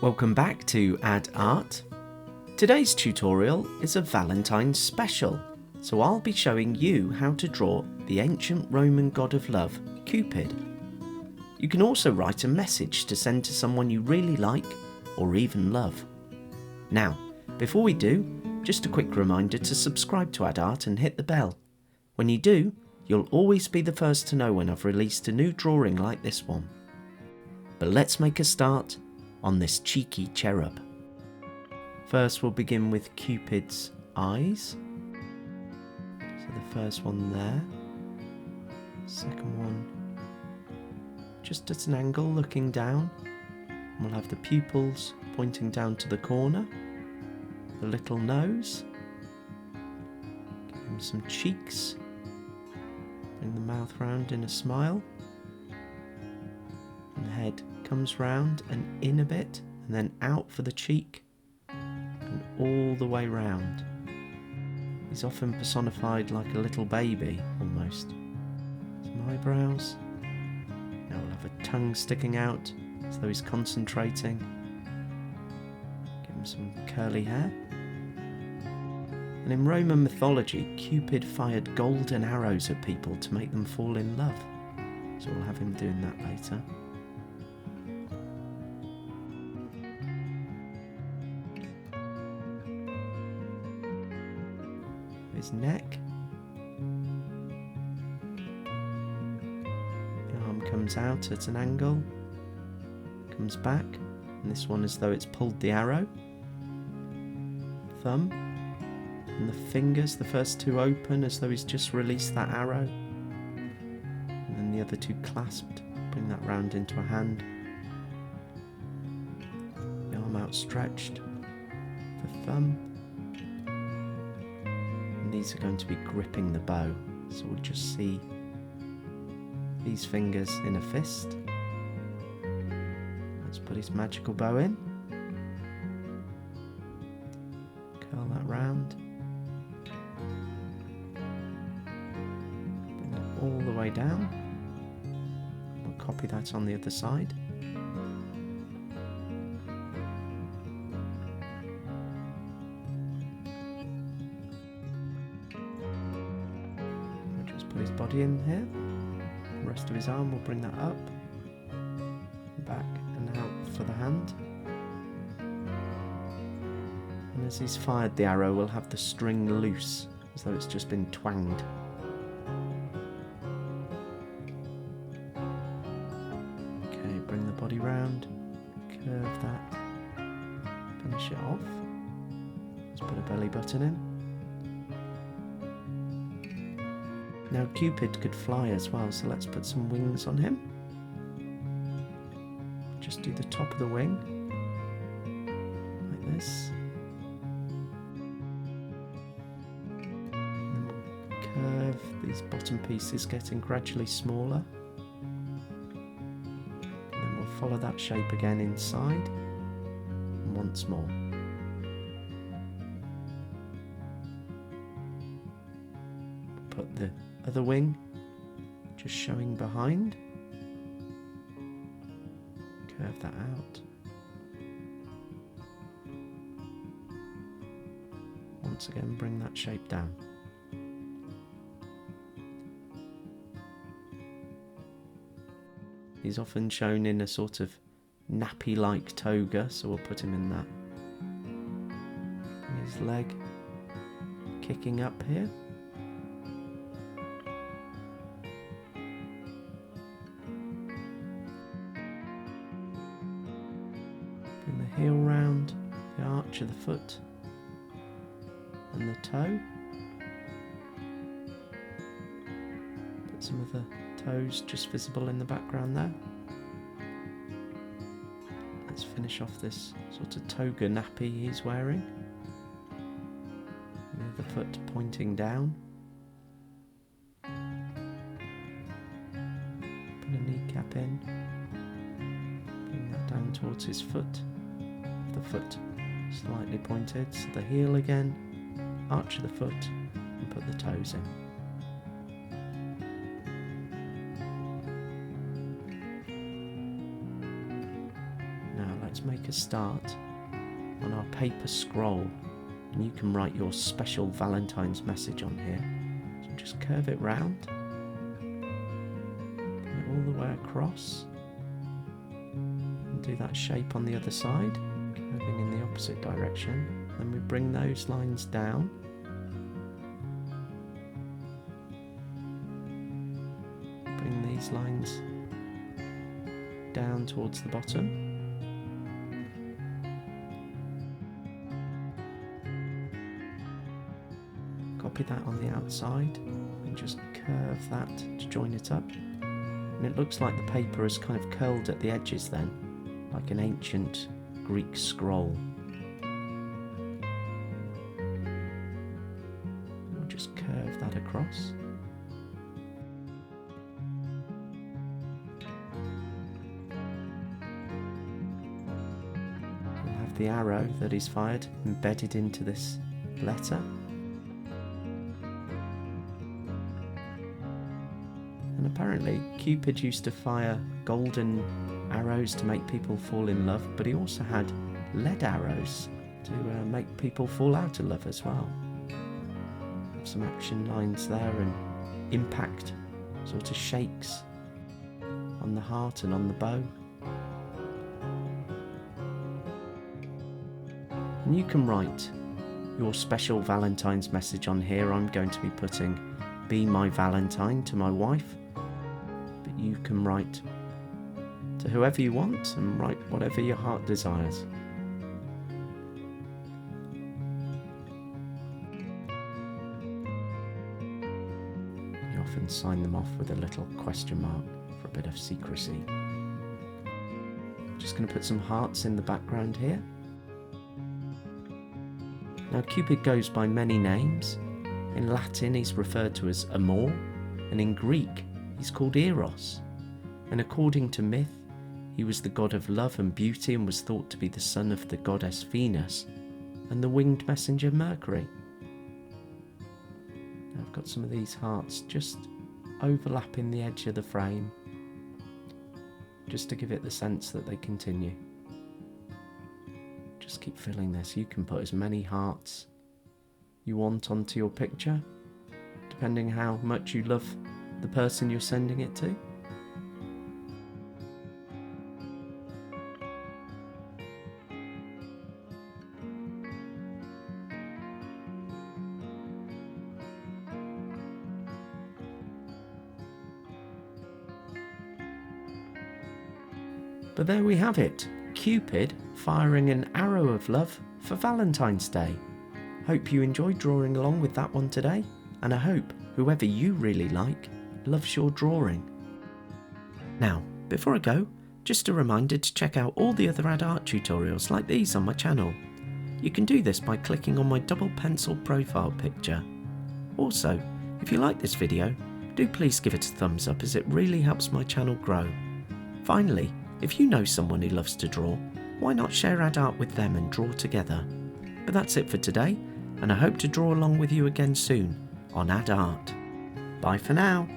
Welcome back to Add Art. Today's tutorial is a Valentine special, so I'll be showing you how to draw the ancient Roman god of love, Cupid. You can also write a message to send to someone you really like or even love. Now, before we do, just a quick reminder to subscribe to Add Art and hit the bell. When you do, you'll always be the first to know when I've released a new drawing like this one. But let's make a start on this cheeky cherub. First we'll begin with Cupid's eyes. So the first one there. Second one just at an angle looking down. And we'll have the pupils pointing down to the corner. The little nose. Give him some cheeks. Bring the mouth round in a smile. And the head comes round and in a bit, and then out for the cheek, and all the way round. He's often personified like a little baby, almost. Some eyebrows. Now we'll have a tongue sticking out, as though he's concentrating. Give him some curly hair. And in Roman mythology, Cupid fired golden arrows at people to make them fall in love. So we'll have him doing that later. His neck. The arm comes out at an angle, comes back, and this one as though it's pulled the arrow. Thumb, and the fingers, the first two open as though he's just released that arrow, and then the other two clasped. Bring that round into a hand. The arm outstretched, the thumb. These are going to be gripping the bow, so we'll just see these fingers in a fist. Let's put his magical bow in, curl that round, bring it all the way down. We'll copy that on the other side. Put his body in here. The rest of his arm, we'll bring that up, back and out for the hand. And as he's fired the arrow, we'll have the string loose, as though it's just been twanged. Okay, bring the body round, curve that, finish it off. Let's put a belly button in. Now Cupid could fly as well, so let's put some wings on him. Just do the top of the wing, like this. And we'll curve these bottom pieces, getting gradually smaller. And then we'll follow that shape again inside, and once more. Put the other wing just showing behind. Curve that out. Once again, bring that shape down. He's often shown in a sort of nappy-like toga, so we'll put him in that. Bring his leg kicking up here. Bring the heel round, the arch of the foot and the toe. Put some of the toes just visible in the background there. Let's finish off this sort of toga nappy he's wearing. The other foot pointing down. Put a kneecap in. Bring that down towards his foot. The foot slightly pointed, so the heel again, arch of the foot, and put the toes in. Now let's make a start on our paper scroll, and you can write your special Valentine's message on here. So just curve it round, bring it all the way across, and do that shape on the other side, curving in the opposite direction. Then we bring those lines down, bring these lines down towards the bottom. Copy that on the outside and just curve that to join it up. And it looks like the paper is kind of curled at the edges then, like an ancient Greek scroll. We'll just curve that across. We'll have the arrow that is fired embedded into this letter. And apparently Cupid used to fire golden arrows to make people fall in love, but he also had lead arrows to make people fall out of love as well. Some action lines there and impact sort of shakes on the heart and on the bow. And you can write your special Valentine's message on here. I'm going to be putting "Be my Valentine" to my wife. You can write to whoever you want and write whatever your heart desires. You often sign them off with a little question mark for a bit of secrecy. Just going to put some hearts in the background here. Now Cupid goes by many names. In Latin he's referred to as Amor, and in Greek he's called Eros, and according to myth, he was the god of love and beauty and was thought to be the son of the goddess Venus and the winged messenger Mercury. Now I've got some of these hearts just overlapping the edge of the frame, just to give it the sense that they continue. Just keep filling this. You can put as many hearts you want onto your picture, depending how much you love the person you're sending it to. But there we have it, Cupid firing an arrow of love for Valentine's Day. Hope you enjoyed drawing along with that one today, and I hope whoever you really like loves your drawing. Now, before I go, just a reminder to check out all the other Add Art tutorials like these on my channel. You can do this by clicking on my double pencil profile picture. Also, if you like this video, do please give it a thumbs up as it really helps my channel grow. Finally, if you know someone who loves to draw, why not share Add Art with them and draw together? But that's it for today, and I hope to draw along with you again soon on Add Art. Bye for now.